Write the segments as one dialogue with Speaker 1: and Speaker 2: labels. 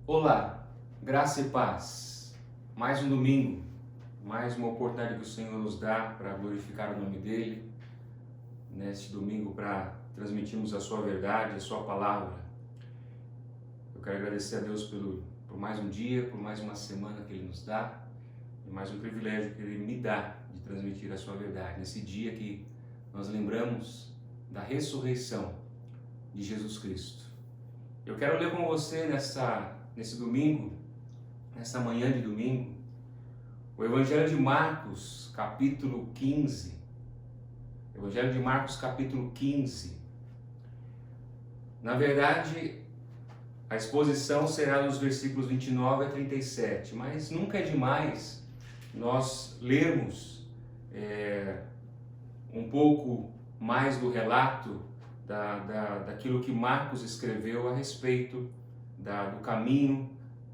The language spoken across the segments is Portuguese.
Speaker 1: Olá, graça e paz. Mais um domingo, mais uma oportunidade que o Senhor nos dá para glorificar o nome dEle. Neste domingo, para transmitirmos a sua verdade, a sua palavra. Eu quero agradecer a Deus por mais um dia, por mais uma semana que Ele nos dá e mais um privilégio que Ele me dá de transmitir a sua verdade. Nesse dia que nós lembramos da ressurreição de Jesus Cristo. Eu quero ler com você nesse domingo, nessa manhã de domingo, o Evangelho de Marcos, capítulo 15. Evangelho de Marcos, capítulo 15. Na verdade, a exposição será nos versículos 29 a 37, mas nunca é demais nós lermos um pouco mais do relato daquilo que Marcos escreveu a respeito do caminho,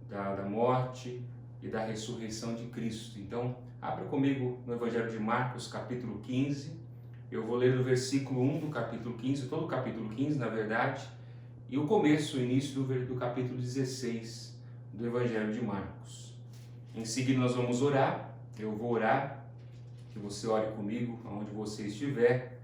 Speaker 1: da morte e da ressurreição de Cristo. Então, abra comigo no Evangelho de Marcos, capítulo 15. Eu vou ler do versículo 1 do capítulo 15, todo o capítulo 15, na verdade, e o início do capítulo 16 do Evangelho de Marcos. Em seguida, nós vamos orar. Eu vou orar, que você ore comigo, aonde você estiver.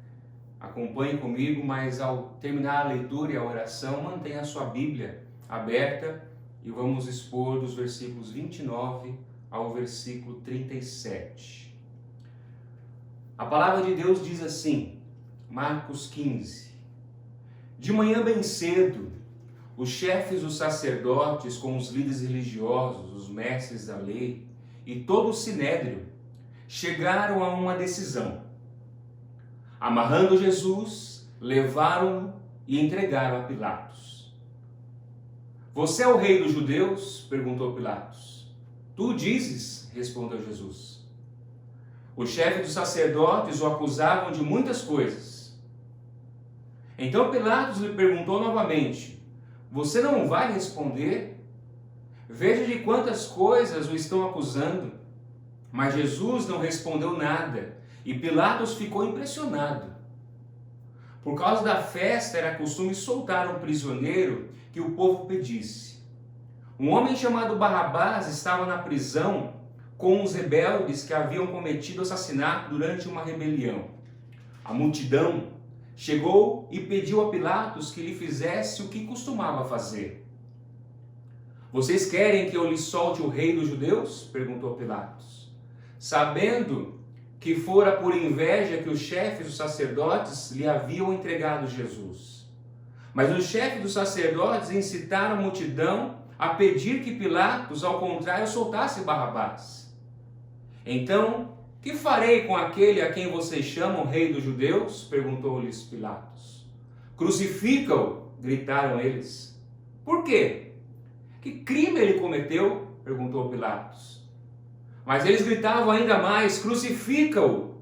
Speaker 1: Acompanhe comigo, mas ao terminar a leitura e a oração, mantenha a sua Bíblia aberta e vamos expor dos versículos 29 ao versículo 37. A palavra de Deus diz assim, Marcos 15. De manhã bem cedo, os chefes dos sacerdotes com os líderes religiosos, os mestres da lei e todo o sinédrio chegaram a uma decisão. Amarrando Jesus, levaram-no e entregaram a Pilatos. Você é o rei dos judeus? Perguntou Pilatos. Tu dizes, respondeu Jesus. Os chefes dos sacerdotes o acusavam de muitas coisas. Então Pilatos lhe perguntou novamente, você não vai responder? Veja de quantas coisas o estão acusando. Mas Jesus não respondeu nada. E Pilatos ficou impressionado. Por causa da festa, era costume soltar um prisioneiro que o povo pedisse. Um homem chamado Barrabás estava na prisão com os rebeldes que haviam cometido assassinato durante uma rebelião. A multidão chegou e pediu a Pilatos que lhe fizesse o que costumava fazer. Vocês querem que eu lhe solte o rei dos judeus? Perguntou Pilatos. Sabendo que fora por inveja que os chefes dos sacerdotes lhe haviam entregado Jesus. Mas os chefes dos sacerdotes incitaram a multidão a pedir que Pilatos, ao contrário, soltasse Barrabás. Então, que farei com aquele a quem vocês chamam rei dos judeus? Perguntou-lhes Pilatos. Crucifica-o, gritaram eles. Por quê? Que crime ele cometeu? Perguntou Pilatos. Mas eles gritavam ainda mais, crucifica-o,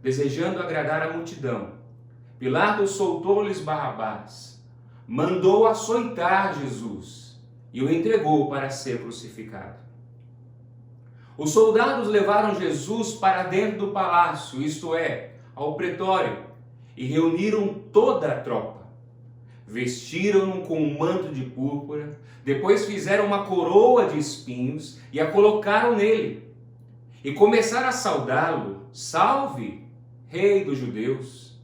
Speaker 1: desejando agradar a multidão. Pilatos soltou-lhes Barrabás, mandou açoitar Jesus e o entregou para ser crucificado. Os soldados levaram Jesus para dentro do palácio, isto é, ao pretório, e reuniram toda a tropa. Vestiram-no com um manto de púrpura, depois fizeram uma coroa de espinhos e a colocaram nele. E começaram a saudá-lo, salve, rei dos judeus.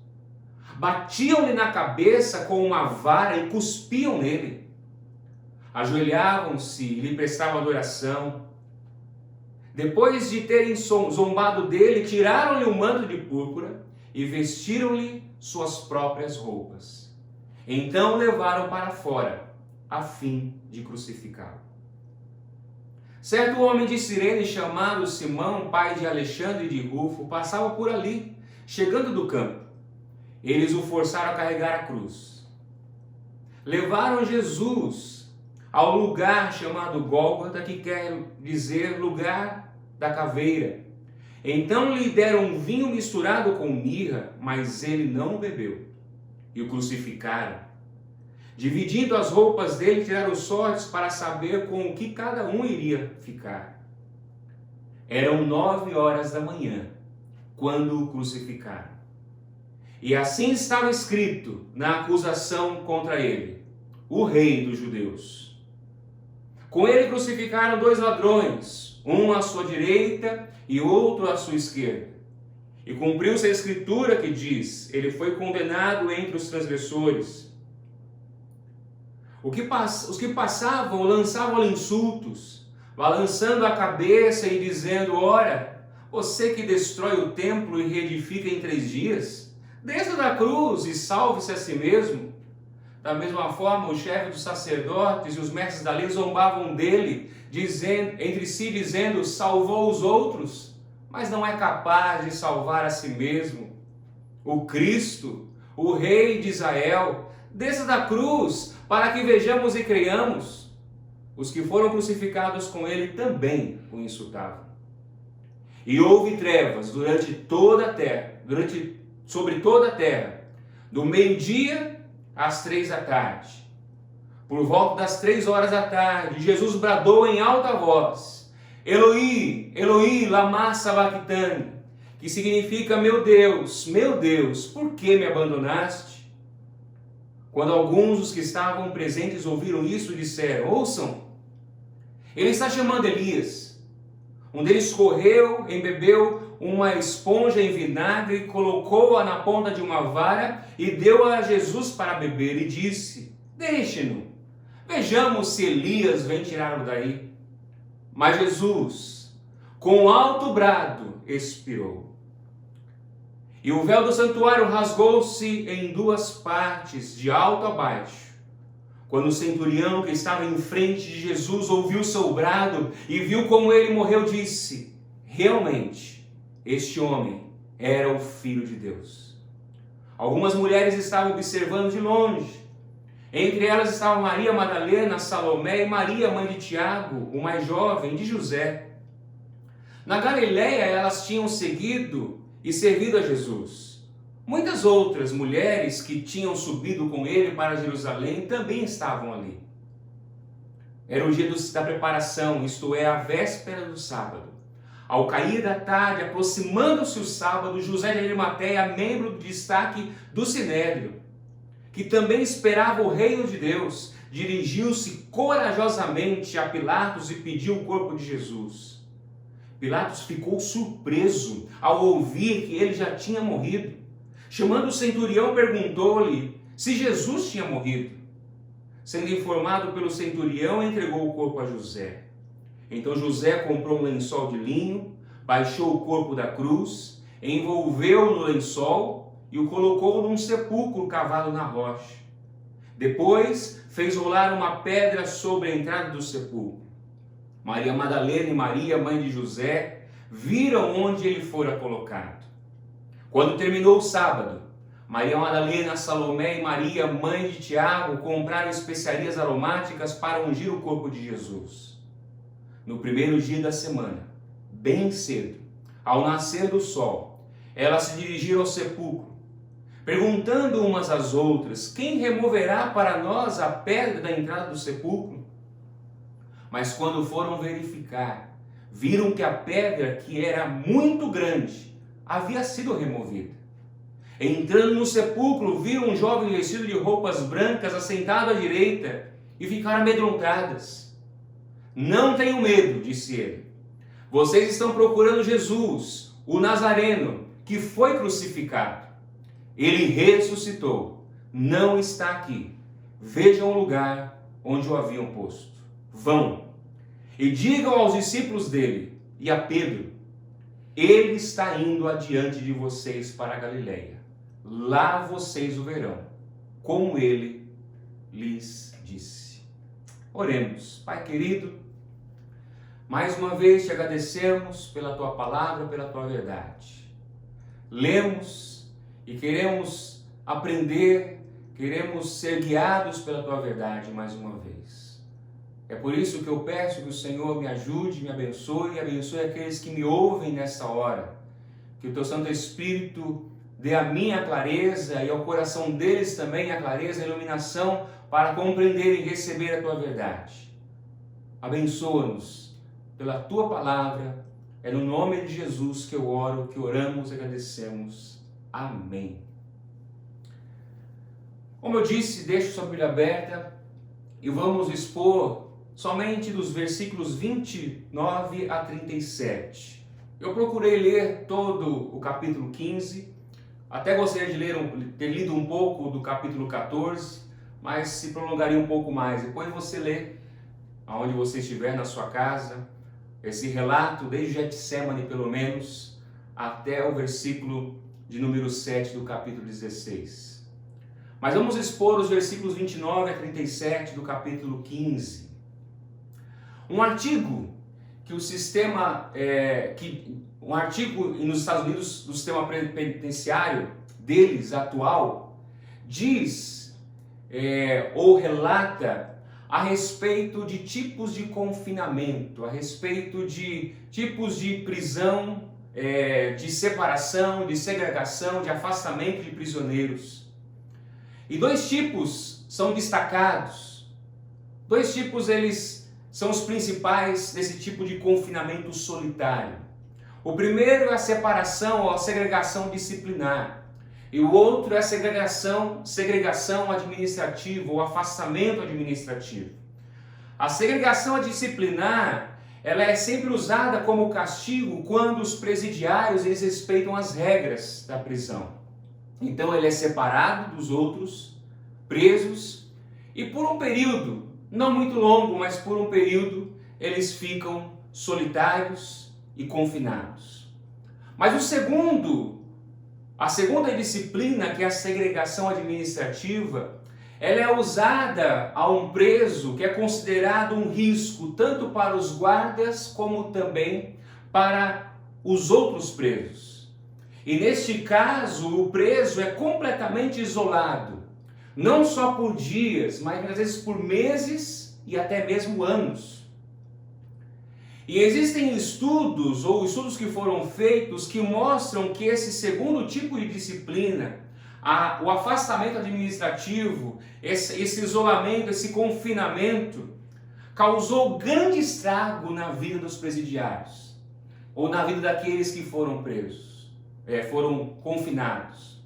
Speaker 1: Batiam-lhe na cabeça com uma vara e cuspiam nele. Ajoelhavam-se e lhe prestavam adoração. Depois de terem zombado dele, tiraram-lhe o manto de púrpura e vestiram-lhe suas próprias roupas. Então o levaram para fora, a fim de crucificá-lo. Certo homem de Cirene, chamado Simão, pai de Alexandre e de Rufo, passava por ali, chegando do campo. Eles o forçaram a carregar a cruz. Levaram Jesus ao lugar chamado Gólgota, que quer dizer lugar da caveira. Então lhe deram um vinho misturado com mirra, mas ele não o bebeu. E o crucificaram. Dividindo as roupas dele, tiraram sortes para saber com o que cada um iria ficar. Eram 9 horas da manhã, quando o crucificaram. E assim estava escrito na acusação contra ele: o rei dos judeus. Com ele crucificaram 2 ladrões, um à sua direita e outro à sua esquerda. E cumpriu-se a escritura que diz: ele foi condenado entre os transgressores. Os que passavam lançavam-lhe insultos, balançando a cabeça e dizendo: ora, você que destrói o templo e reedifica em 3 dias, desça da cruz e salve-se a si mesmo. Da mesma forma, o chefe dos sacerdotes e os mestres da lei zombavam dele, entre si dizendo: salvou os outros, mas não é capaz de salvar a si mesmo. O Cristo, o Rei de Israel, desça da cruz para que vejamos e creiamos. Os que foram crucificados com ele também o insultavam. E houve trevas sobre toda a terra, do meio-dia às 3 da tarde. Por volta das 3 horas da tarde, Jesus bradou em alta voz: Eloi, Eloi, lama sabachthani, que significa: meu Deus, por que me abandonaste? Quando alguns dos que estavam presentes ouviram isso, disseram: ouçam, ele está chamando Elias. Um deles correu, embebeu uma esponja em vinagre, colocou-a na ponta de uma vara e deu-a a Jesus para beber e disse: deixe-no, vejamos se Elias vem tirá-lo daí. Mas Jesus, com alto brado, expirou. E o véu do santuário rasgou-se em 2 partes, de alto a baixo. Quando o centurião que estava em frente de Jesus ouviu seu brado e viu como ele morreu, disse: realmente, este homem era o Filho de Deus. Algumas mulheres estavam observando de longe. Entre elas estavam Maria Madalena, Salomé e Maria, mãe de Tiago, o mais jovem, de José. Na Galileia elas tinham seguido e servido a Jesus. Muitas outras mulheres que tinham subido com ele para Jerusalém também estavam ali. Era o dia da preparação, isto é, a véspera do sábado. Ao cair da tarde, aproximando-se o sábado, José de Arimateia, membro do destaque do Sinédrio, que também esperava o reino de Deus, dirigiu-se corajosamente a Pilatos e pediu o corpo de Jesus. Pilatos ficou surpreso ao ouvir que ele já tinha morrido. Chamando o centurião, perguntou-lhe se Jesus tinha morrido. Sendo informado pelo centurião, entregou o corpo a José. Então José comprou um lençol de linho, baixou o corpo da cruz, envolveu-o no lençol e o colocou num sepulcro cavado na rocha. Depois fez rolar uma pedra sobre a entrada do sepulcro. Maria Madalena e Maria, mãe de José, viram onde ele fora colocado. Quando terminou o sábado, Maria Madalena, Salomé e Maria, mãe de Tiago, compraram especiarias aromáticas para ungir o corpo de Jesus. No primeiro dia da semana, bem cedo, ao nascer do sol, elas se dirigiram ao sepulcro, perguntando umas às outras: quem removerá para nós a pedra da entrada do sepulcro? Mas quando foram verificar, viram que a pedra, que era muito grande, havia sido removida. Entrando no sepulcro, viram um jovem vestido de roupas brancas assentado à direita e ficaram amedrontadas. Não tenham medo, disse ele. Vocês estão procurando Jesus, o Nazareno, que foi crucificado. Ele ressuscitou. Não está aqui. Vejam o lugar onde o haviam posto. Vão e digam aos discípulos dele e a Pedro: ele está indo adiante de vocês para a Galileia. Lá vocês o verão, como ele lhes disse. Oremos. Pai querido, mais uma vez te agradecemos pela tua palavra, pela tua verdade. Lemos e queremos aprender, queremos ser guiados pela tua verdade mais uma vez. É por isso que eu peço que o Senhor me ajude, me abençoe e abençoe aqueles que me ouvem nesta hora. Que o teu Santo Espírito dê a mim a clareza e ao coração deles também a clareza e a iluminação para compreender e receber a tua verdade. Abençoa-nos pela tua palavra. É no nome de Jesus que eu oro, que oramos e agradecemos. Amém. Como eu disse, deixe sua Bíblia aberta e vamos expor somente dos versículos 29 a 37. Eu procurei ler todo o capítulo 15, até gostaria de ter lido um pouco do capítulo 14, mas se prolongaria um pouco mais. Depois você lê, aonde você estiver na sua casa, esse relato desde Getsemane pelo menos, até o versículo de número 7 do capítulo 16. Mas vamos expor os versículos 29 a 37 do capítulo 15. Um artigo que um artigo nos Estados Unidos do sistema penitenciário deles atual diz ou relata a respeito de tipos de confinamento, a respeito de tipos de prisão, de separação, de segregação, de afastamento de prisioneiros. E dois tipos são destacados. Dois tipos eles são os principais desse tipo de confinamento solitário. O primeiro é a separação ou a segregação disciplinar. E o outro é a segregação administrativa ou afastamento administrativo. A segregação disciplinar, ela é sempre usada como castigo quando os presidiários eles respeitam as regras da prisão. Então ele é separado dos outros presos e por um período, não muito longo, mas por um período, eles ficam solitários e confinados. Mas a segunda disciplina, que é a segregação administrativa, ela é usada a um preso que é considerado um risco tanto para os guardas como também para os outros presos. E neste caso, o preso é completamente isolado, não só por dias, mas às vezes por meses e até mesmo anos. E existem estudos que foram feitos que mostram que esse segundo tipo de disciplina, o afastamento administrativo, esse isolamento, esse confinamento, causou grande estrago na vida dos presidiários, ou na vida daqueles que foram presos, foram confinados.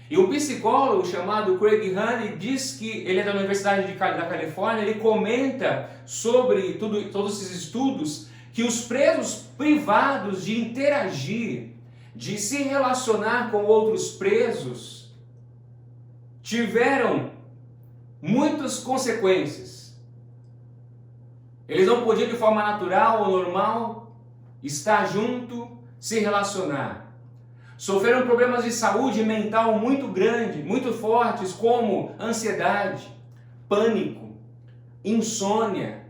Speaker 1: E um psicólogo chamado Craig Honey diz que, ele é da Universidade da Califórnia, ele comenta sobre todos esses estudos, que os presos privados de interagir, de se relacionar com outros presos, tiveram muitas consequências. Eles não podiam de forma natural ou normal estar junto, se relacionar. Sofreram problemas de saúde mental muito grandes, muito fortes, como ansiedade, pânico, insônia,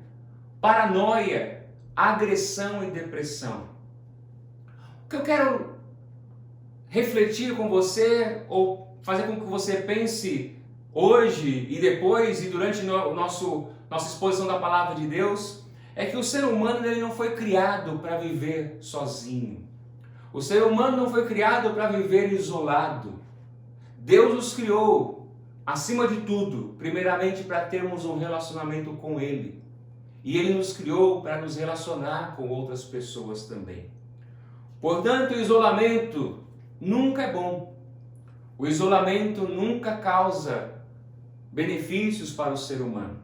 Speaker 1: paranoia, agressão e depressão. O que eu quero refletir com você, ou fazer com que você pense hoje e depois e durante nossa exposição da Palavra de Deus, é que o ser humano ele não foi criado para viver sozinho. O ser humano não foi criado para viver isolado. Deus nos criou, acima de tudo, primeiramente para termos um relacionamento com Ele. E Ele nos criou para nos relacionar com outras pessoas também. Portanto, o isolamento nunca é bom. O isolamento nunca causa benefícios para o ser humano.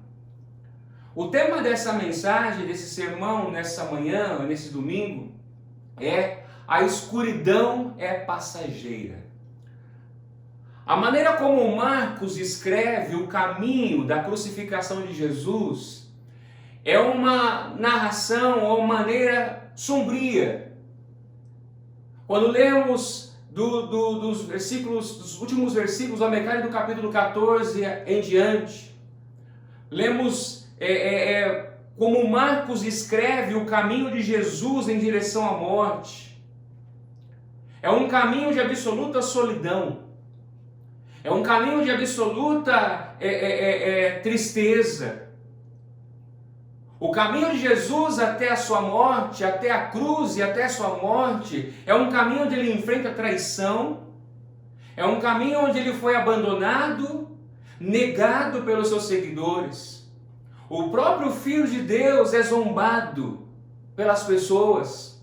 Speaker 1: O tema dessa mensagem, desse sermão, nessa manhã, nesse domingo, é: a escuridão é passageira. A maneira como Marcos escreve o caminho da crucificação de Jesus é uma narração ou maneira sombria. Quando lemos dos últimos versículos da metade do capítulo 14 em diante, lemos como Marcos escreve o caminho de Jesus em direção à morte. É um caminho de absoluta solidão. É um caminho de absoluta tristeza. O caminho de Jesus até a sua morte, até a cruz e até a sua morte, é um caminho onde ele enfrenta traição. É um caminho onde ele foi abandonado, negado pelos seus seguidores. O próprio Filho de Deus é zombado pelas pessoas.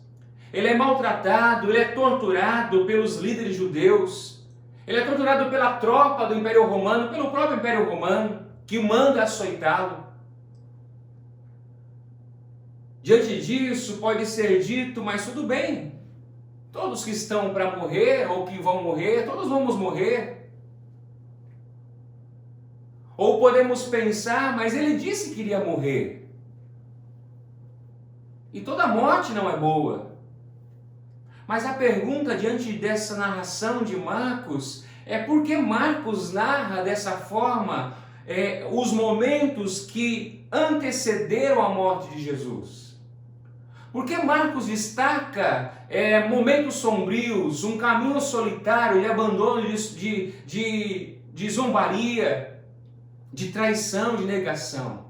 Speaker 1: Ele é maltratado, ele é torturado pelos líderes judeus. Ele é torturado pela tropa do Império Romano, pelo próprio Império Romano, que manda açoitá-lo. Diante disso, pode ser dito, mas tudo bem. Todos que estão para morrer ou que vão morrer, todos vamos morrer. Ou podemos pensar, mas ele disse que iria morrer. E toda morte não é boa. Mas a pergunta diante dessa narração de Marcos é por que Marcos narra dessa forma os momentos que antecederam a morte de Jesus? Por que Marcos destaca momentos sombrios, um caminho solitário de abandono, de zombaria, de traição, de negação?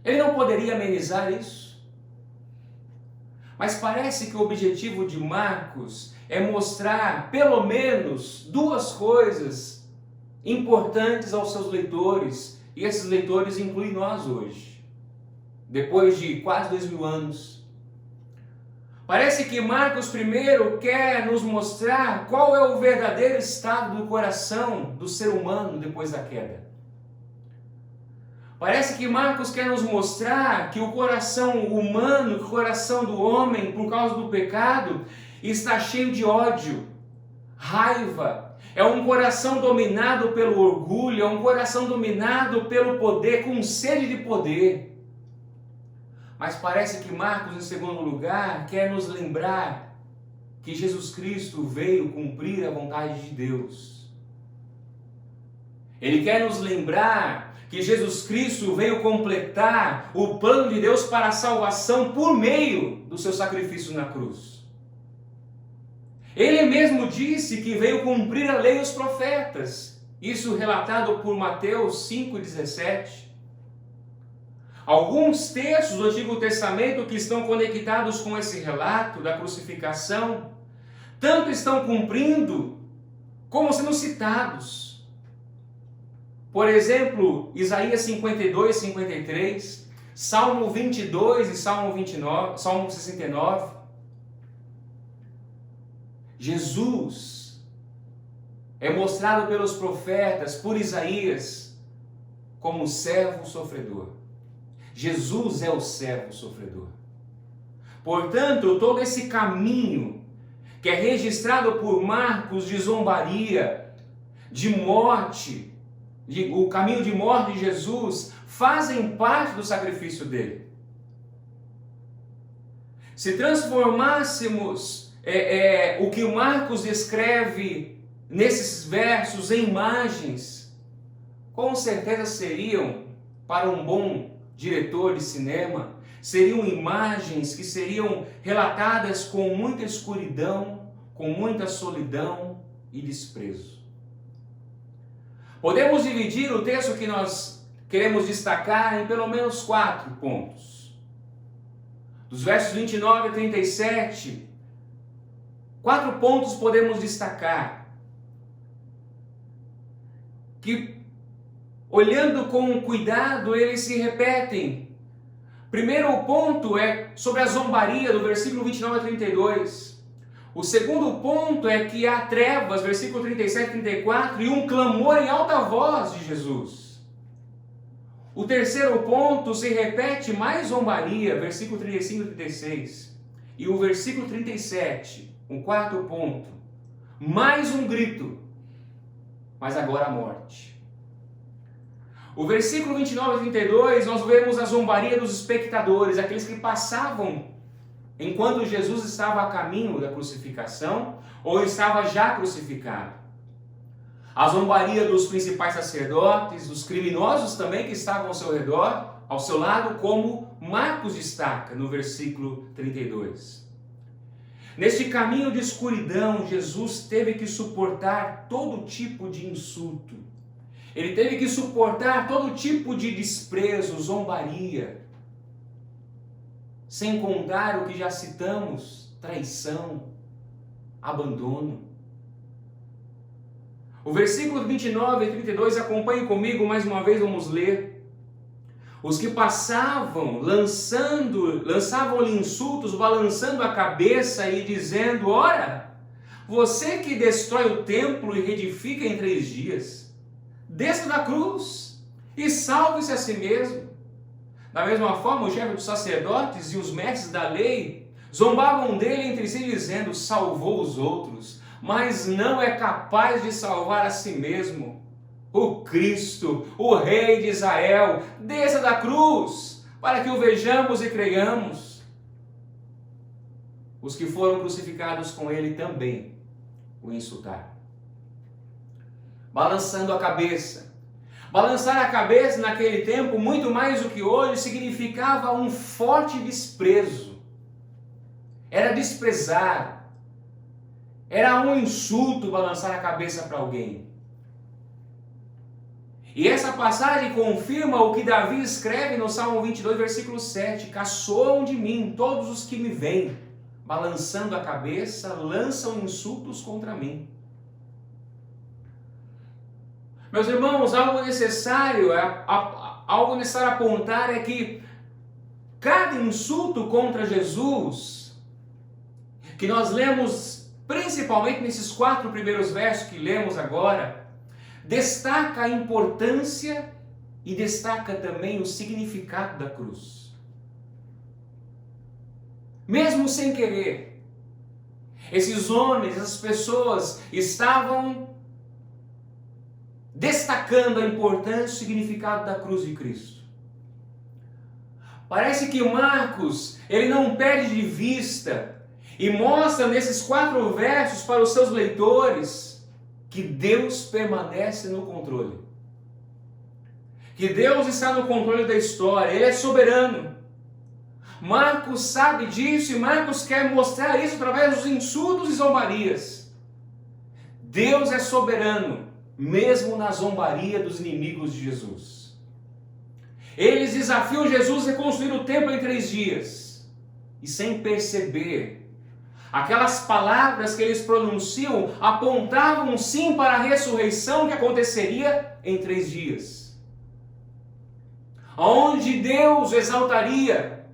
Speaker 1: Ele não poderia amenizar isso? Mas parece que o objetivo de Marcos é mostrar pelo menos duas coisas importantes aos seus leitores, e esses leitores incluem nós hoje, depois de quase 2000 anos. Parece que Marcos primeiro quer nos mostrar qual é o verdadeiro estado do coração do ser humano depois da queda. Parece que Marcos quer nos mostrar que o coração humano, o coração do homem, por causa do pecado, está cheio de ódio, raiva. É um coração dominado pelo orgulho, é um coração dominado pelo poder, com sede de poder. Mas parece que Marcos, em segundo lugar, quer nos lembrar que Jesus Cristo veio cumprir a vontade de Deus. Ele quer nos lembrar que Jesus Cristo veio completar o plano de Deus para a salvação por meio do seu sacrifício na cruz. Ele mesmo disse que veio cumprir a lei e os profetas. Isso relatado por Mateus 5,17. Alguns textos do Antigo Testamento que estão conectados com esse relato da crucificação, tanto estão cumprindo como sendo citados. Por exemplo, Isaías 52, 53, Salmo 22 e Salmo 69. Jesus é mostrado pelos profetas, por Isaías, como servo sofredor. Jesus é o servo sofredor. Portanto, todo esse caminho que é registrado por Marcos de zombaria, de morte, o caminho de morte de Jesus, fazem parte do sacrifício dele. Se transformássemos o que Marcos descreve nesses versos em imagens, com certeza seriam, para um bom diretor de cinema, seriam imagens que seriam relatadas com muita escuridão, com muita solidão e desprezo. Podemos dividir o texto que nós queremos destacar em pelo menos 4 pontos. Dos versos 29 a 37, 4 pontos podemos destacar, que, olhando com cuidado, eles se repetem. Primeiro ponto é sobre a zombaria, do versículo 29 a 32. O segundo ponto é que há trevas, versículo 37 e 34, e um clamor em alta voz de Jesus. O terceiro ponto se repete mais zombaria, versículo 35 e 36. E o versículo 37, um quarto ponto, mais um grito, mas agora a morte. O versículo 29 e 32, nós vemos a zombaria dos espectadores, aqueles que passavam enquanto Jesus estava a caminho da crucificação ou estava já crucificado. A zombaria dos principais sacerdotes, dos criminosos também que estavam ao seu redor, ao seu lado, como Marcos destaca no versículo 32. Neste caminho de escuridão, Jesus teve que suportar todo tipo de insulto. Ele teve que suportar todo tipo de desprezo, zombaria. Sem contar o que já citamos, traição, abandono. O versículo 29 e 32, acompanhe comigo, mais uma vez vamos ler. Os que passavam, lançavam-lhe insultos, balançando a cabeça e dizendo: ora, você que destrói o templo e reedifica em 3 dias, desça da cruz e salve-se a si mesmo. Da mesma forma, o chefe dos sacerdotes e os mestres da lei zombavam dele entre si, dizendo: salvou os outros, mas não é capaz de salvar a si mesmo. O Cristo, o Rei de Israel, desça da cruz, para que o vejamos e creiamos. Os que foram crucificados com ele também o insultaram, balançando a cabeça. Balançar a cabeça naquele tempo, muito mais do que hoje, significava um forte desprezo. Era desprezar. Era um insulto balançar a cabeça para alguém. E essa passagem confirma o que Davi escreve no Salmo 22, versículo 7. Caçoam de mim todos os que me veem, balançando a cabeça, lançam insultos contra mim. Meus irmãos, algo necessário a apontar é que cada insulto contra Jesus, que nós lemos principalmente nesses 4 primeiros versos que lemos agora, destaca a importância e destaca também o significado da cruz. Mesmo sem querer, esses homens, essas pessoas estavam destacando a importância e o significado da cruz de Cristo. Parece que Marcos, ele não perde de vista e mostra nesses 4 versos para os seus leitores que Deus permanece no controle. Que Deus está no controle da história, Ele é soberano. Marcos sabe disso e Marcos quer mostrar isso através dos insultos e zombarias. Deus é soberano, mesmo na zombaria dos inimigos de Jesus. Eles desafiam Jesus a reconstruir o templo em 3 dias. E sem perceber, aquelas palavras que eles pronunciam apontavam sim para a ressurreição que aconteceria em 3 dias. Onde Deus exaltaria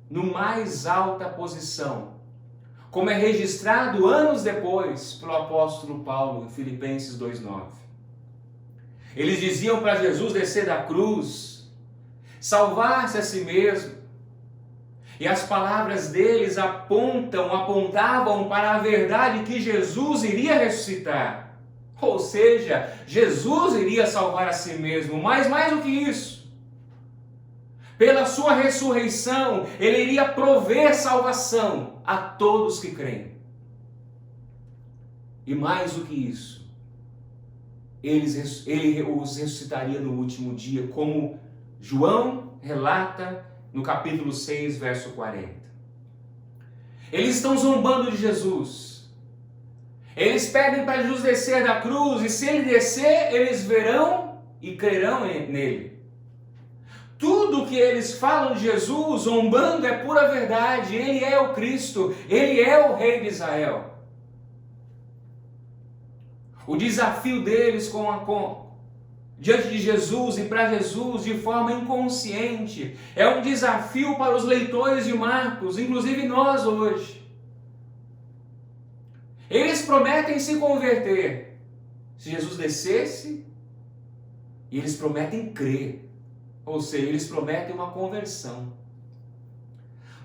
Speaker 1: no mais alta posição, como é registrado anos depois pelo apóstolo Paulo em Filipenses 2,9. Eles diziam para Jesus descer da cruz, salvar-se a si mesmo. E as palavras deles apontavam para a verdade que Jesus iria ressuscitar. Ou seja, Jesus iria salvar a si mesmo, mas mais do que isso. Pela sua ressurreição, Ele iria prover salvação a todos que creem. E mais do que isso, Ele os ressuscitaria no último dia, como João relata no capítulo 6, verso 40. Eles estão zombando de Jesus. Eles pedem para Jesus descer da cruz, e se Ele descer, eles verão e crerão nele. Tudo que eles falam de Jesus, zombando, é pura verdade. Ele é o Cristo, Ele é o Rei de Israel. O desafio deles diante de Jesus e para Jesus de forma inconsciente é um desafio para os leitores de Marcos, inclusive nós hoje. Eles prometem se converter se Jesus descesse, e eles prometem crer. Ou seja, eles prometem uma conversão.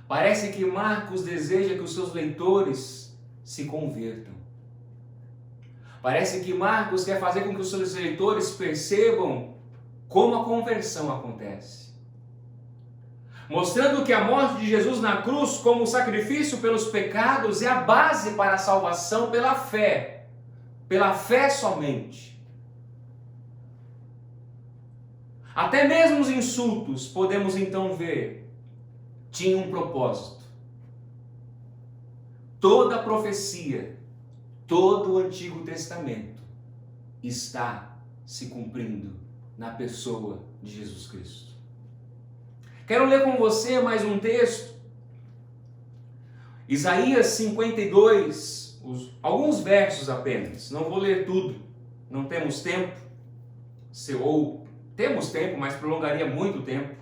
Speaker 1: Parece que Marcos deseja que os seus leitores se convertam. Parece que Marcos quer fazer com que os seus leitores percebam como a conversão acontece. Mostrando que a morte de Jesus na cruz como sacrifício pelos pecados é a base para a salvação pela fé somente. Até mesmo os insultos, podemos então ver, tinham um propósito. Toda a profecia, todo o Antigo Testamento está se cumprindo na pessoa de Jesus Cristo. Quero ler com você mais um texto. Isaías 52, alguns versos apenas. Não vou ler tudo, não temos tempo. Temos tempo, mas prolongaria muito tempo.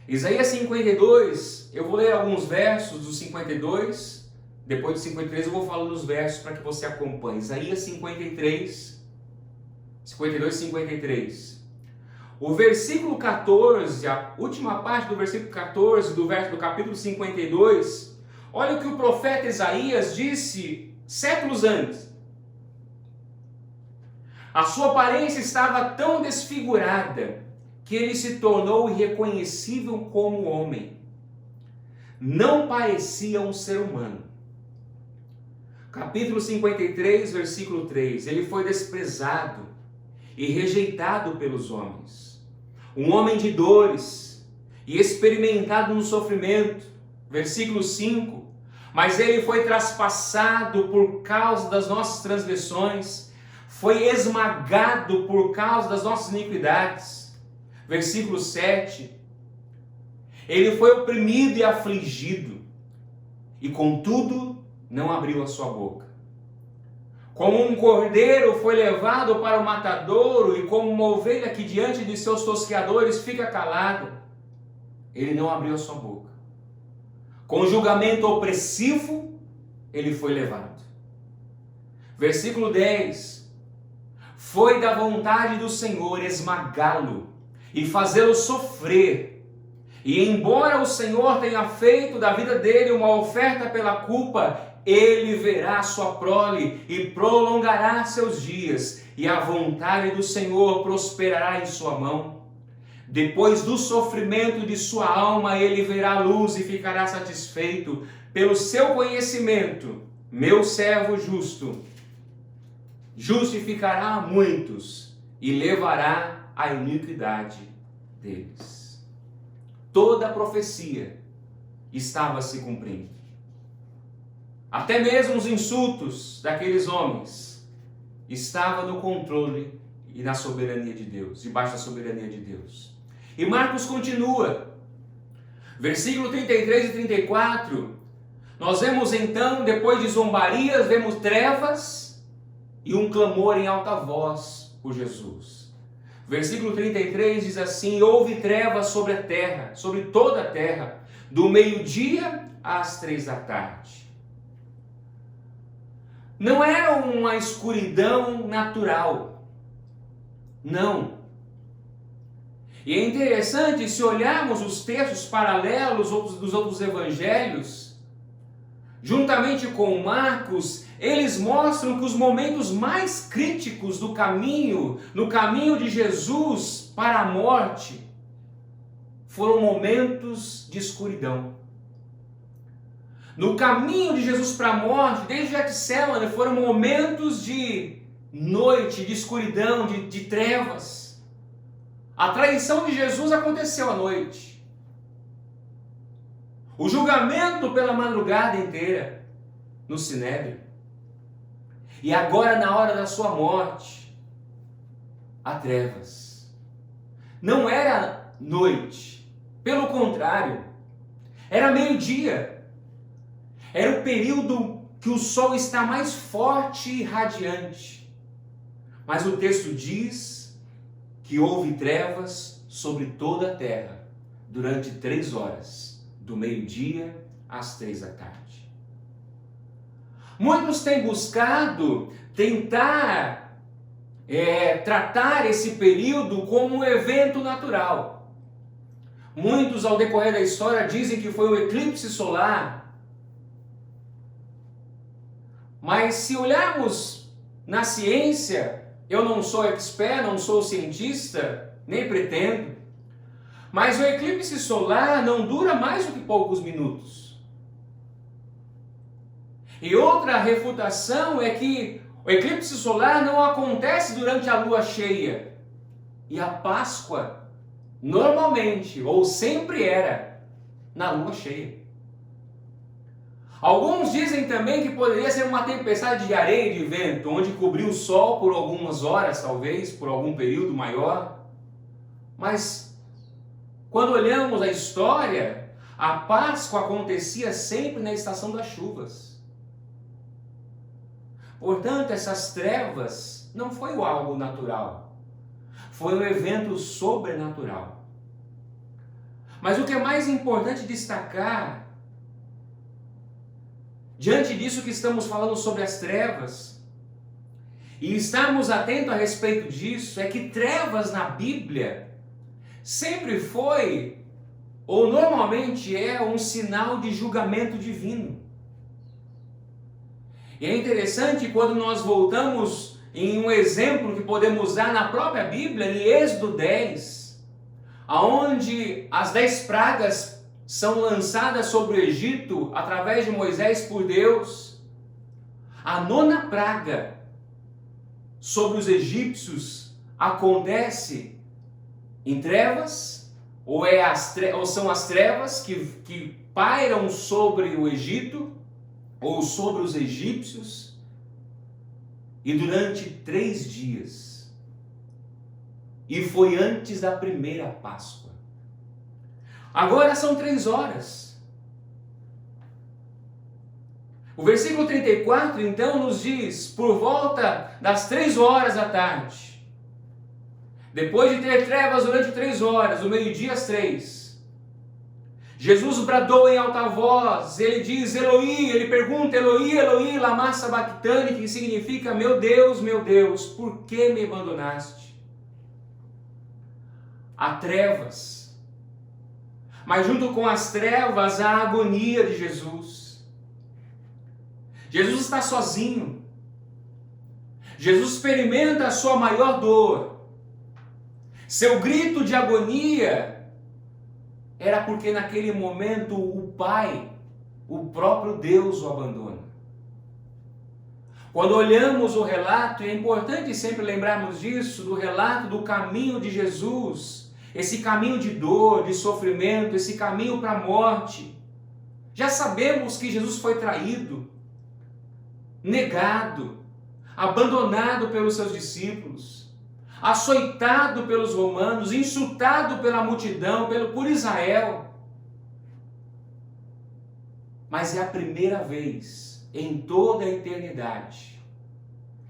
Speaker 1: Isaías 52, eu vou ler alguns versos do 52, depois do 53 eu vou falando dos versos para que você acompanhe. Isaías 52, 53. O versículo 14, a última parte do versículo 14 do capítulo 52, olha o que o profeta Isaías disse séculos antes. A sua aparência estava tão desfigurada que ele se tornou irreconhecível como homem. Não parecia um ser humano. Capítulo 53, versículo 3. Ele foi desprezado e rejeitado pelos homens. Um homem de dores e experimentado no sofrimento. Versículo 5. Mas ele foi traspassado por causa das nossas transgressões, foi esmagado por causa das nossas iniquidades. Versículo 7. Ele foi oprimido e afligido, e contudo não abriu a sua boca. Como um cordeiro foi levado para o matadouro, e como uma ovelha que diante de seus tosqueadores fica calada, ele não abriu a sua boca. Com julgamento opressivo, ele foi levado. Versículo 10. Foi da vontade do Senhor esmagá-lo e fazê-lo sofrer. E embora o Senhor tenha feito da vida dele uma oferta pela culpa, ele verá sua prole e prolongará seus dias, e a vontade do Senhor prosperará em sua mão. Depois do sofrimento de sua alma, ele verá a luz e ficará satisfeito. Pelo seu conhecimento, meu servo justo justificará a muitos e levará a iniquidade deles. Toda a profecia estava se cumprindo. Até mesmo os insultos daqueles homens estavam no controle e na soberania de Deus, debaixo da soberania de Deus. E Marcos continua, versículo 33 e 34, nós vemos então, depois de zombarias, vemos trevas e um clamor em alta voz por Jesus. Versículo 33 diz assim: houve trevas sobre a terra, sobre toda a terra, do meio-dia às 3 da tarde. Não era uma escuridão natural, não. E é interessante, se olharmos os textos paralelos dos outros evangelhos, juntamente com Marcos, eles mostram que os momentos mais críticos do caminho, no caminho de Jesus para a morte, foram momentos de escuridão. No caminho de Jesus para a morte, desde Getsemane, foram momentos de noite, de escuridão, de trevas. A traição de Jesus aconteceu à noite. O julgamento pela madrugada inteira no Sinédrio. E agora, na hora da sua morte, há trevas. Não era noite, pelo contrário, era meio-dia. Era o período que o sol está mais forte e radiante. Mas o texto diz que houve trevas sobre toda a terra durante 3 horas, do meio-dia às 3 da tarde. Muitos têm buscado tentar tratar esse período como um evento natural. Muitos, ao decorrer da história, dizem que foi um eclipse solar. Mas se olharmos na ciência, eu não sou expert, não sou cientista, nem pretendo, mas o eclipse solar não dura mais do que poucos minutos. E outra refutação é que o eclipse solar não acontece durante a lua cheia. E a Páscoa, normalmente, ou sempre era, na lua cheia. Alguns dizem também que poderia ser uma tempestade de areia e de vento, onde cobriu o sol por algumas horas, talvez, por algum período maior. Mas, quando olhamos a história, a Páscoa acontecia sempre na estação das chuvas. Portanto, essas trevas não foi algo natural, foi um evento sobrenatural. Mas o que é mais importante destacar, diante disso que estamos falando sobre as trevas, e estarmos atentos a respeito disso, é que trevas na Bíblia sempre foi, ou normalmente é, um sinal de julgamento divino. E é interessante quando nós voltamos em um exemplo que podemos usar na própria Bíblia, em Êxodo 10, aonde as 10 pragas são lançadas sobre o Egito através de Moisés por Deus. A 9ª praga sobre os egípcios acontece em trevas, ou são as trevas que pairam sobre o Egito, ou sobre os egípcios, e durante 3 dias. E foi antes da primeira Páscoa. Agora são 3 horas. O versículo 34, então, nos diz, por volta das 3 horas da tarde, depois de ter trevas durante 3 horas, do meio-dia às 3, Jesus bradou em alta voz, ele diz, Eloí, ele pergunta, Eloí, Eloí, lama sabachthani, que significa, meu Deus, por que me abandonaste? Há trevas, mas junto com as trevas, há a agonia de Jesus. Jesus está sozinho, Jesus experimenta a sua maior dor, seu grito de agonia era porque naquele momento o Pai, o próprio Deus o abandona. Quando olhamos o relato, e é importante sempre lembrarmos disso, do relato do caminho de Jesus, esse caminho de dor, de sofrimento, esse caminho para a morte. Já sabemos que Jesus foi traído, negado, abandonado pelos seus discípulos, açoitado pelos romanos, insultado pela multidão, por Israel. Mas é a primeira vez em toda a eternidade,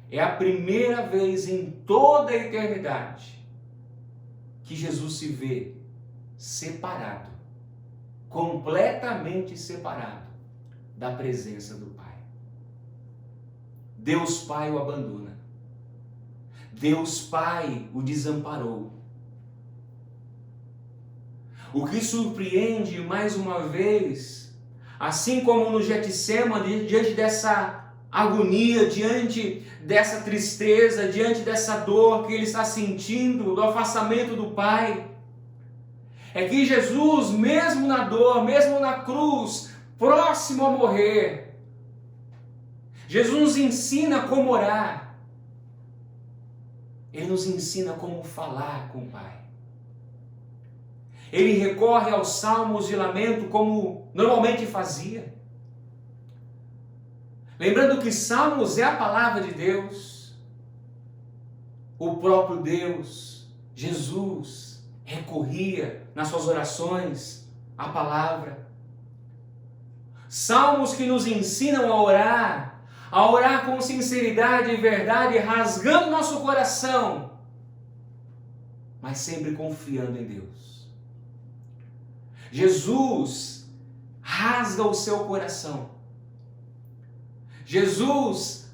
Speaker 1: é a primeira vez em toda a eternidade que Jesus se vê separado, completamente separado da presença do Pai. Deus Pai o abandona. Deus Pai o desamparou. O que surpreende mais uma vez, assim como no Getsêmani, diante dessa agonia, diante dessa tristeza, diante dessa dor que ele está sentindo, do afastamento do Pai, é que Jesus, mesmo na dor, mesmo na cruz, próximo a morrer, Jesus nos ensina como orar. Ele nos ensina como falar com o Pai. Ele recorre aos salmos de lamento como normalmente fazia. Lembrando que salmos é a palavra de Deus. O próprio Deus, Jesus, recorria nas suas orações à palavra. Salmos que nos ensinam a orar com sinceridade e verdade, rasgando nosso coração, mas sempre confiando em Deus. Jesus rasga o seu coração. Jesus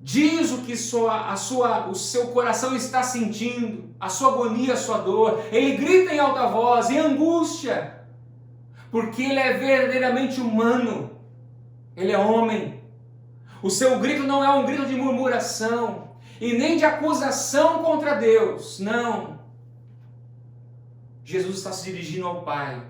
Speaker 1: diz o que o seu coração está sentindo, a sua agonia, a sua dor. Ele grita em alta voz, em angústia, porque ele é verdadeiramente humano. Ele é homem. O seu grito não é um grito de murmuração e nem de acusação contra Deus, não. Jesus está se dirigindo ao Pai.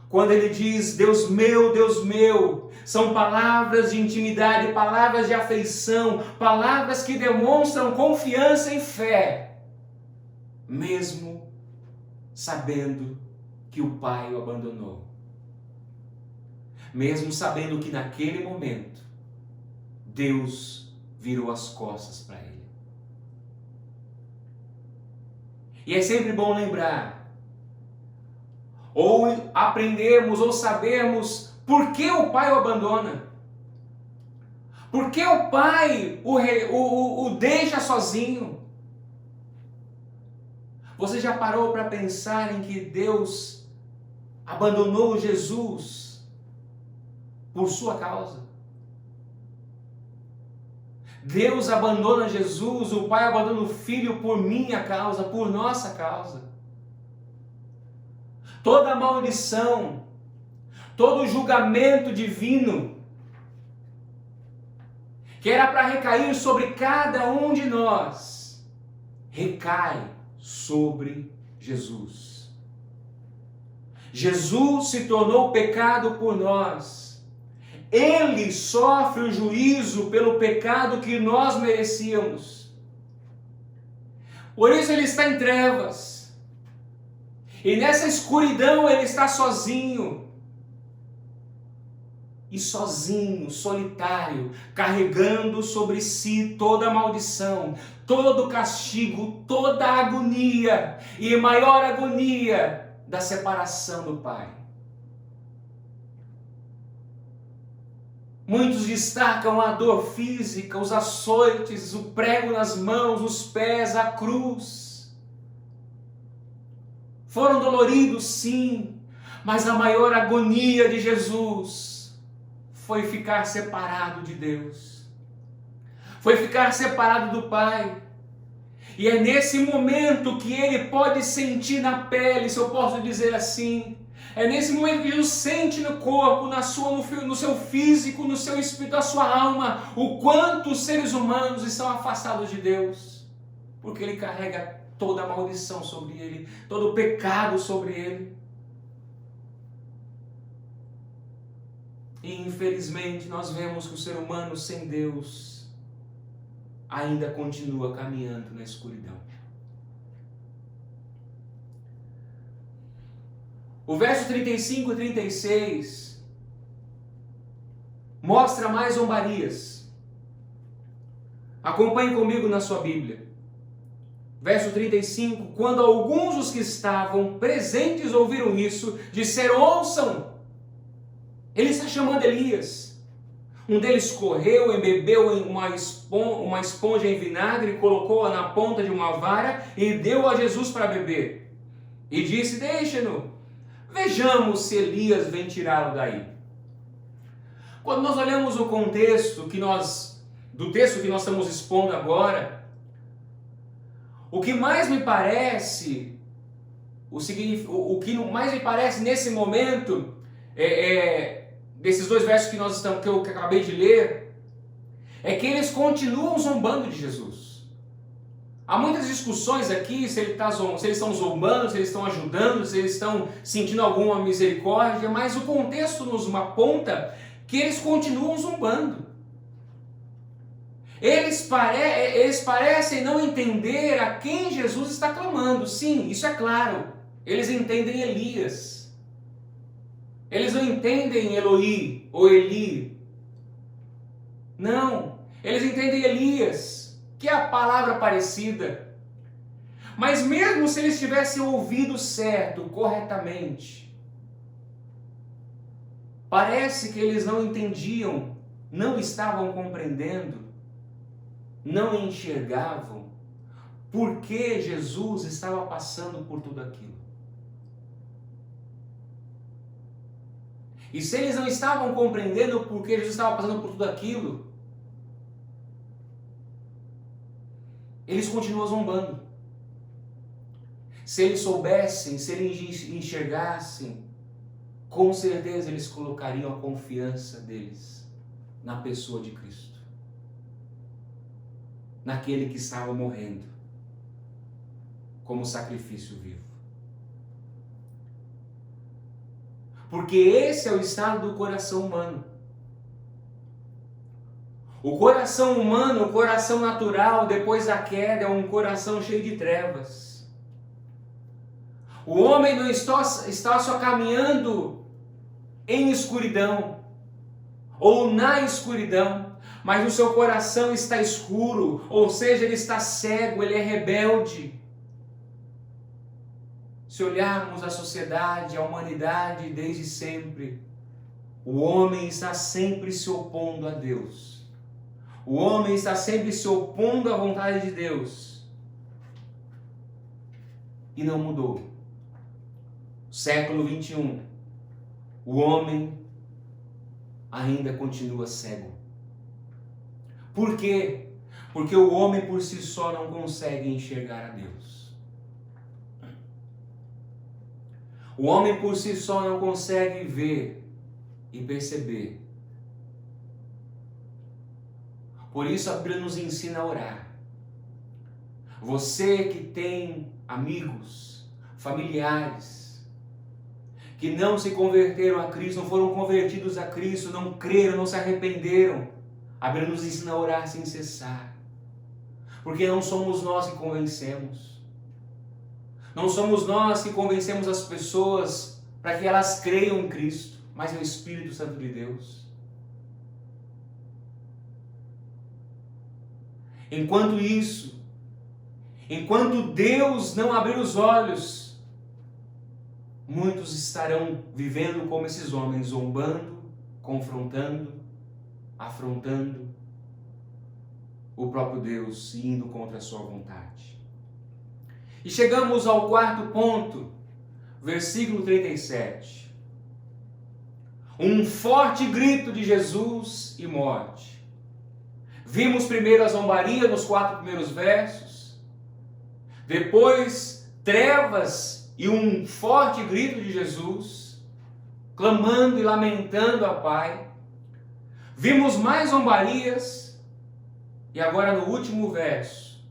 Speaker 1: Quando ele diz, Deus meu, são palavras de intimidade, palavras de afeição, palavras que demonstram confiança e fé, mesmo sabendo que o Pai o abandonou. Mesmo sabendo que naquele momento, Deus virou as costas para ele. E é sempre bom lembrar, ou aprendermos, ou sabermos por que o Pai o abandona. Por que o Pai o deixa sozinho? Você já parou para pensar em que Deus abandonou Jesus por sua causa? Deus abandona Jesus, o Pai abandona o Filho por minha causa, por nossa causa. Toda maldição, todo julgamento divino, que era para recair sobre cada um de nós, recai sobre Jesus. Jesus se tornou pecado por nós. Ele sofre o juízo pelo pecado que nós merecíamos. Por isso ele está em trevas. E nessa escuridão ele está sozinho. E sozinho, solitário, carregando sobre si toda a maldição, todo o castigo, toda a agonia e maior agonia da separação do Pai. Muitos destacam a dor física, os açoites, o prego nas mãos, os pés, a cruz. Foram doloridos, sim, mas a maior agonia de Jesus foi ficar separado de Deus. Foi ficar separado do Pai. E é nesse momento que ele pode sentir na pele, se eu posso dizer assim, é nesse momento que Jesus sente no corpo, no seu físico, no seu espírito, na sua alma, o quanto os seres humanos estão afastados de Deus. Porque ele carrega toda a maldição sobre ele, todo o pecado sobre ele. E infelizmente nós vemos que o ser humano sem Deus ainda continua caminhando na escuridão. O verso 35 e 36 mostra mais zombarias. Acompanhe comigo na sua Bíblia. Verso 35, quando alguns dos que estavam presentes ouviram isso, disseram, ouçam, ele está chamando Elias. Um deles correu, embebeu em uma esponja em vinagre, colocou-a na ponta de uma vara e deu a Jesus para beber. E disse, deixa-no. Vejamos se Elias vem tirá-lo daí. Quando nós olhamos o contexto do texto que nós estamos expondo agora, o que mais me parece nesse momento, desses dois versos que eu acabei de ler, é que eles continuam zombando de Jesus. Há muitas discussões aqui se eles estão zombando, se eles estão ajudando, se eles estão sentindo alguma misericórdia, mas o contexto nos aponta que eles continuam zombando. Eles parecem não entender a quem Jesus está clamando. Sim, isso é claro. Eles entendem Elias. Eles não entendem Eloi ou Eli. Não, eles entendem Elias, que é a palavra parecida. Mas mesmo se eles tivessem ouvido certo, corretamente, parece que eles não entendiam, não estavam compreendendo, não enxergavam por que Jesus estava passando por tudo aquilo. E se eles não estavam compreendendo por que Jesus estava passando por tudo aquilo, eles continuam zombando. Se eles soubessem, se eles enxergassem, com certeza eles colocariam a confiança deles na pessoa de Cristo, naquele que estava morrendo como sacrifício vivo. Porque esse é o estado do coração humano. O coração humano, o coração natural, depois da queda, é um coração cheio de trevas. O homem não está só caminhando em escuridão, ou na escuridão, mas o seu coração está escuro, ou seja, ele está cego, ele é rebelde. Se olharmos a sociedade, a humanidade desde sempre, o homem está sempre se opondo a Deus. O homem está sempre se opondo à vontade de Deus. E não mudou. Século 21, o homem ainda continua cego. Por quê? Porque o homem por si só não consegue enxergar a Deus. O homem por si só não consegue ver e perceber. Por isso a Bíblia nos ensina a orar. Você que tem amigos, familiares, que não se converteram a Cristo, não foram convertidos a Cristo, não creram, não se arrependeram, a Bíblia nos ensina a orar sem cessar. Porque não somos nós que convencemos. Não somos nós que convencemos as pessoas para que elas creiam em Cristo, mas é o Espírito Santo de Deus. Enquanto isso, enquanto Deus não abrir os olhos, muitos estarão vivendo como esses homens, zombando, confrontando, afrontando o próprio Deus e indo contra a sua vontade. E chegamos ao quarto ponto, versículo 37. Um forte grito de Jesus e morte. Vimos primeiro a zombaria nos 4 primeiros versos, depois trevas e um forte grito de Jesus, clamando e lamentando ao Pai. Vimos mais zombarias e agora no último verso,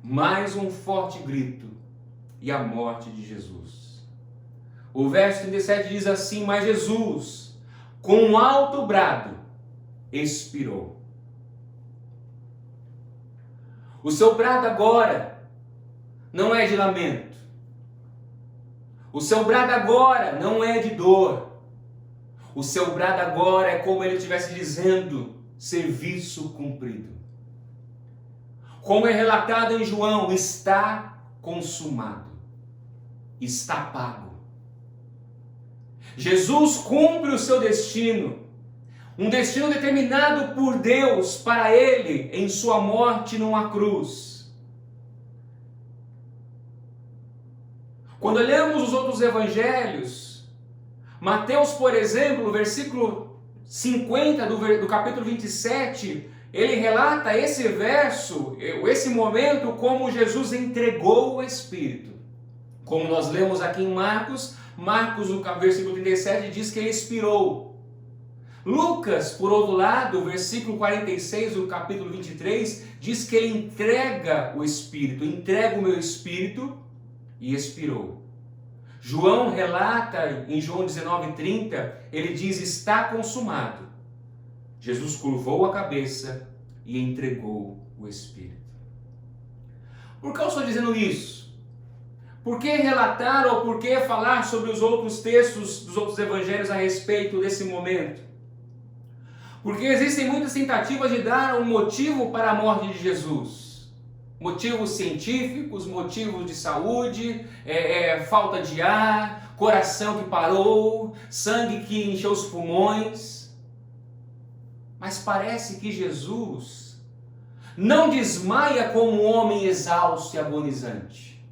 Speaker 1: mais um forte grito e a morte de Jesus. O verso 37 diz assim: mas Jesus, com um alto brado, expirou. O seu brado agora não é de lamento. O seu brado agora não é de dor. O seu brado agora é como ele estivesse dizendo: serviço cumprido. Como é relatado em João, está consumado. Está pago. Jesus cumpre o seu destino. Um destino determinado por Deus para ele em sua morte numa cruz. Quando olhamos os outros evangelhos, Mateus, por exemplo, no versículo 50 do capítulo 27, ele relata esse verso, esse momento, como Jesus entregou o Espírito. Como nós lemos aqui em Marcos, no versículo 37 diz que ele expirou. Lucas, por outro lado, versículo 46 do capítulo 23, diz que ele entrega o Espírito, entrega o meu Espírito, e expirou. João relata em João 19:30, ele diz: está consumado. Jesus curvou a cabeça e entregou o Espírito. Por que eu estou dizendo isso? Por que relatar ou por que falar sobre os outros textos dos outros evangelhos a respeito desse momento? Porque existem muitas tentativas de dar um motivo para a morte de Jesus. Motivos científicos, motivos de saúde, falta de ar, coração que parou, sangue que encheu os pulmões. Mas parece que Jesus não desmaia como um homem exausto e agonizante.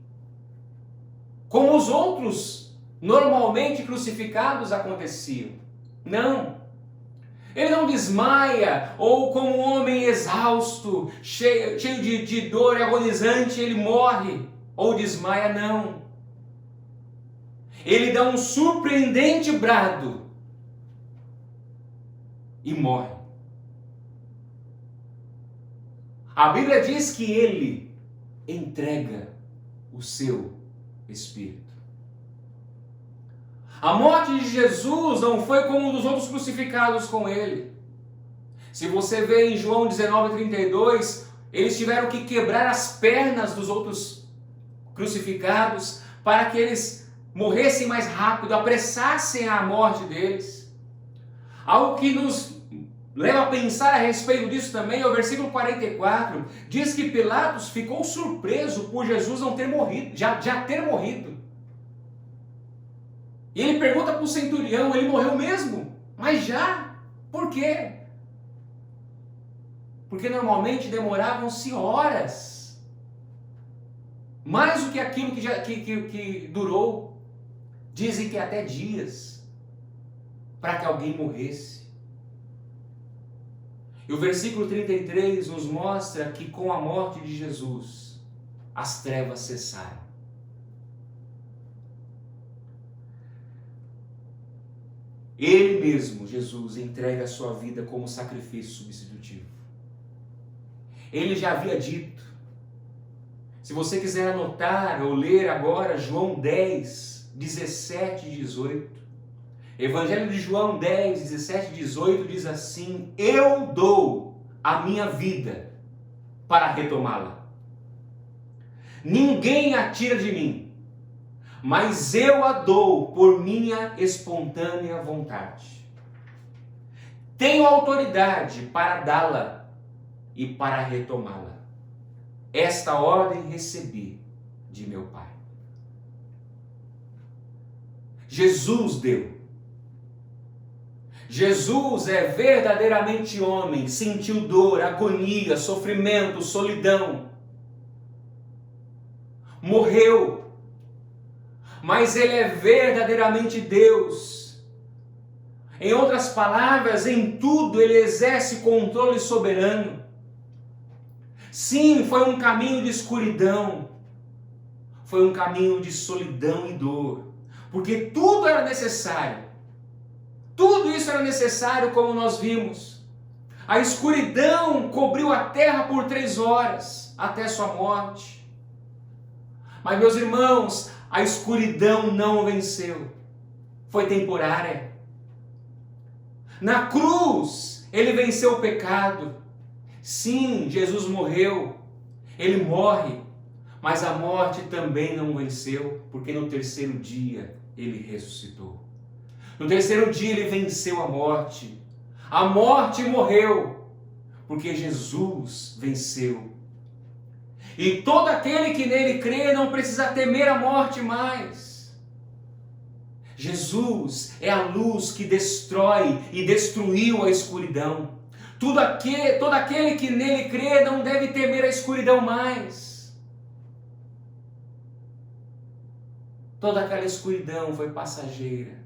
Speaker 1: Como os outros normalmente crucificados aconteciam. Não. Ele não desmaia, ou como um homem exausto, cheio de dor e agonizante, ele morre, ou desmaia, não. Ele dá um surpreendente brado e morre. A Bíblia diz que ele entrega o seu Espírito. A morte de Jesus não foi como um dos outros crucificados com ele. Se você vê em João 19:32, eles tiveram que quebrar as pernas dos outros crucificados para que eles morressem mais rápido, apressassem a morte deles. Algo que nos leva a pensar a respeito disso também é o versículo 44. Diz que Pilatos ficou surpreso por Jesus não ter morrido, já ter morrido. E ele pergunta para o centurião: ele morreu mesmo? Mas já? Por quê? Porque normalmente demoravam-se horas. Mais do que aquilo que durou. Dizem que até dias. Para que alguém morresse. E o versículo 33 nos mostra que com a morte de Jesus, as trevas cessaram. Ele mesmo, Jesus, entrega a sua vida como sacrifício substitutivo. Ele já havia dito, se você quiser anotar ou ler agora João 10, 17 e 18, Evangelho de João 10, 17 e 18 diz assim: eu dou a minha vida para retomá-la. Ninguém a tira de mim, mas eu a dou por minha espontânea vontade. Tenho autoridade para dá-la e para retomá-la. Esta ordem recebi de meu Pai. Jesus deu. Jesus é verdadeiramente homem, sentiu dor, agonia, sofrimento, solidão. Morreu. Mas ele é verdadeiramente Deus. Em outras palavras, em tudo ele exerce controle soberano. Sim, foi um caminho de escuridão. Foi um caminho de solidão e dor. Porque tudo era necessário. Tudo isso era necessário, como nós vimos. A escuridão cobriu a terra por 3 horas, até sua morte. Mas, meus irmãos, a escuridão não o venceu. Foi temporária. Na cruz, ele venceu o pecado. Sim, Jesus morreu. Ele morre. Mas a morte também não o venceu, porque no 3º dia ele ressuscitou. No 3º dia ele venceu a morte. A morte morreu, porque Jesus venceu. E todo aquele que nele crê não precisa temer a morte mais. Jesus é a luz que destrói e destruiu a escuridão. Todo aquele que nele crê não deve temer a escuridão mais. Toda aquela escuridão foi passageira.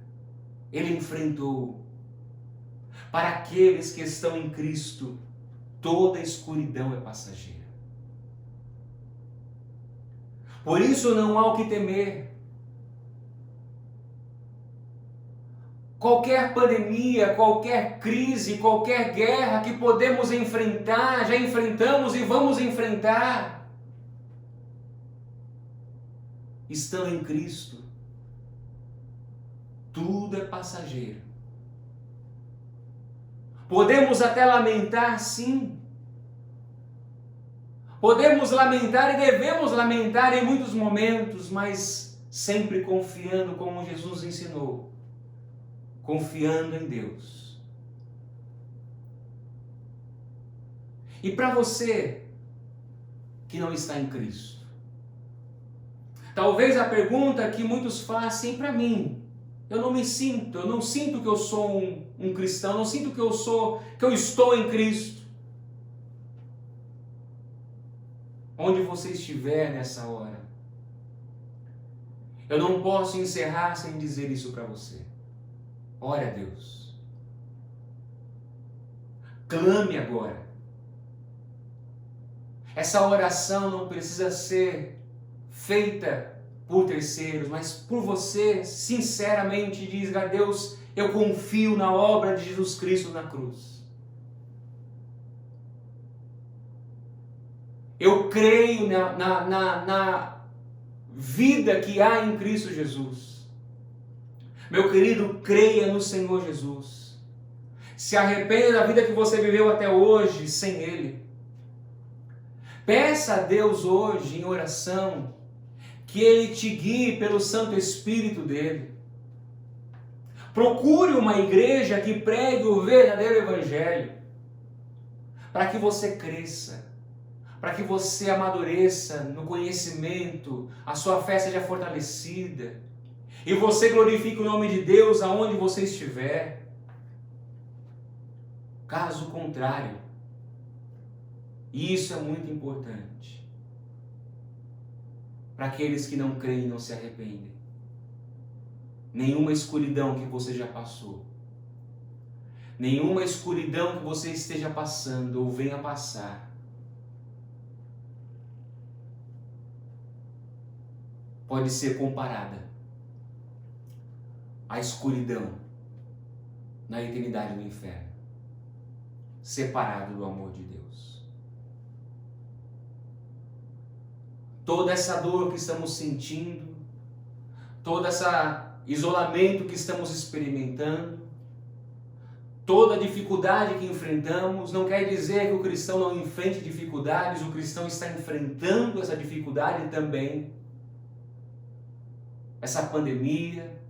Speaker 1: Ele enfrentou. Para aqueles que estão em Cristo, toda escuridão é passageira. Por isso não há o que temer. Qualquer pandemia, qualquer crise, qualquer guerra que podemos enfrentar, já enfrentamos e vamos enfrentar, estando em Cristo, tudo é passageiro. Podemos até lamentar, sim. Podemos lamentar e devemos lamentar em muitos momentos, mas sempre confiando como Jesus ensinou. Confiando em Deus. E para você que não está em Cristo, talvez a pergunta que muitos fazem para mim: eu não sinto que eu sou um cristão, não sinto que eu estou em Cristo. Onde você estiver nessa hora, eu não posso encerrar sem dizer isso para você. Ore a Deus. Clame agora. Essa oração não precisa ser feita por terceiros, mas por você, sinceramente, diz a Deus: eu confio na obra de Jesus Cristo na cruz. Eu creio na vida que há em Cristo Jesus. Meu querido, creia no Senhor Jesus. Se arrependa da vida que você viveu até hoje sem Ele. Peça a Deus hoje em oração que Ele te guie pelo Santo Espírito dEle. Procure uma igreja que pregue o verdadeiro Evangelho, para que você cresça, para que você amadureça no conhecimento, a sua fé seja fortalecida, e você glorifique o nome de Deus aonde você estiver. Caso contrário, e isso é muito importante, para aqueles que não creem e não se arrependem, nenhuma escuridão que você já passou, nenhuma escuridão que você esteja passando ou venha passar pode ser comparada à escuridão na eternidade do inferno, separado do amor de Deus. Toda essa dor que estamos sentindo, todo esse isolamento que estamos experimentando, toda a dificuldade que enfrentamos, não quer dizer que o cristão não enfrente dificuldades, o cristão está enfrentando essa dificuldade também. Essa pandemia,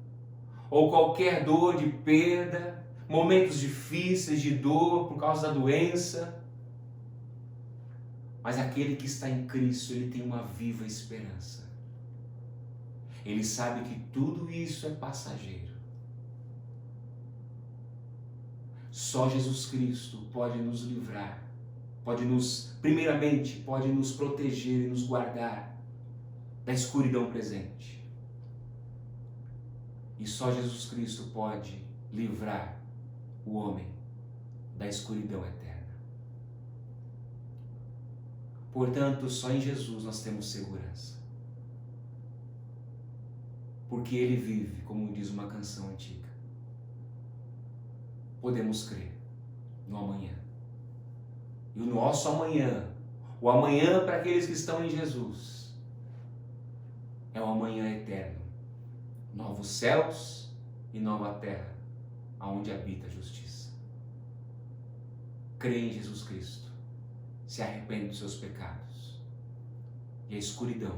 Speaker 1: ou qualquer dor de perda, momentos difíceis de dor por causa da doença. Mas aquele que está em Cristo, ele tem uma viva esperança. Ele sabe que tudo isso é passageiro. Só Jesus Cristo pode nos livrar, primeiramente, pode nos proteger e nos guardar da escuridão presente. E só Jesus Cristo pode livrar o homem da escuridão eterna. Portanto, só em Jesus nós temos segurança. Porque Ele vive, como diz uma canção antiga. Podemos crer no amanhã. E o nosso amanhã, o amanhã para aqueles que estão em Jesus, é o amanhã eterno. Novos céus e nova terra, aonde habita a justiça. Crê em Jesus Cristo, se arrepende dos seus pecados. E a escuridão,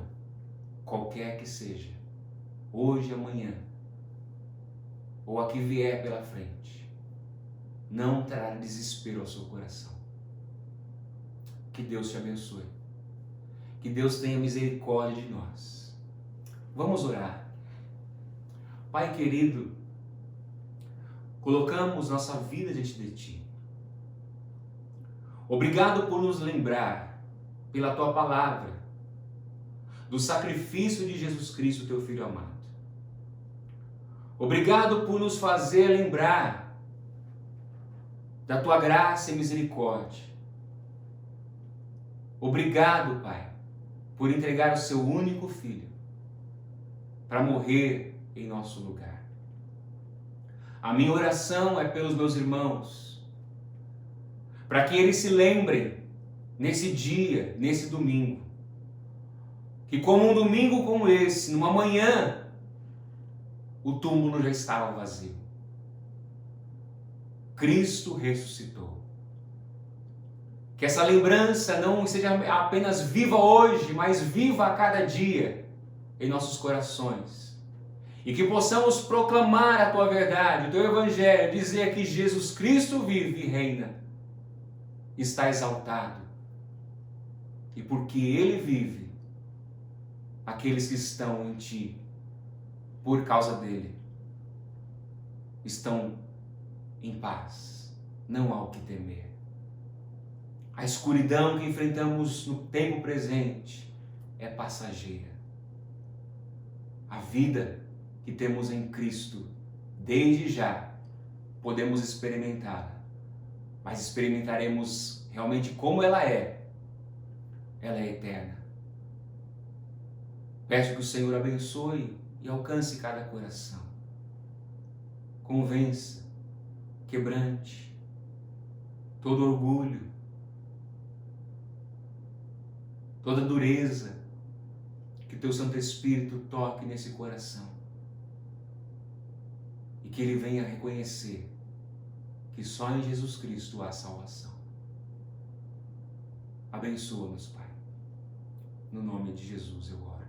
Speaker 1: qualquer que seja, hoje, amanhã, ou a que vier pela frente, não trará desespero ao seu coração. Que Deus te abençoe. Que Deus tenha misericórdia de nós. Vamos orar. Pai querido, colocamos nossa vida diante de Ti. Obrigado por nos lembrar, pela Tua palavra, do sacrifício de Jesus Cristo, Teu Filho amado. Obrigado por nos fazer lembrar da Tua graça e misericórdia. Obrigado, Pai, por entregar o Seu único Filho para morrer em nosso lugar. A minha oração é pelos meus irmãos, para que eles se lembrem nesse dia, nesse domingo, que como um domingo como esse, numa manhã, o túmulo já estava vazio. Cristo ressuscitou. Que essa lembrança não seja apenas viva hoje, mas viva a cada dia em nossos corações. E que possamos proclamar a Tua verdade, o Teu Evangelho, dizer que Jesus Cristo vive e reina, está exaltado. E porque Ele vive, aqueles que estão em Ti, por causa dEle, estão em paz, não há o que temer. A escuridão que enfrentamos no tempo presente é passageira. A vida que temos em Cristo, desde já, podemos experimentá-la, mas experimentaremos realmente como ela é eterna. Peço que o Senhor abençoe e alcance cada coração. Convença, quebrante, todo orgulho, toda dureza, que Teu Santo Espírito toque nesse coração. E que ele venha reconhecer que só em Jesus Cristo há salvação. Abençoa-nos, Pai. No nome de Jesus eu oro.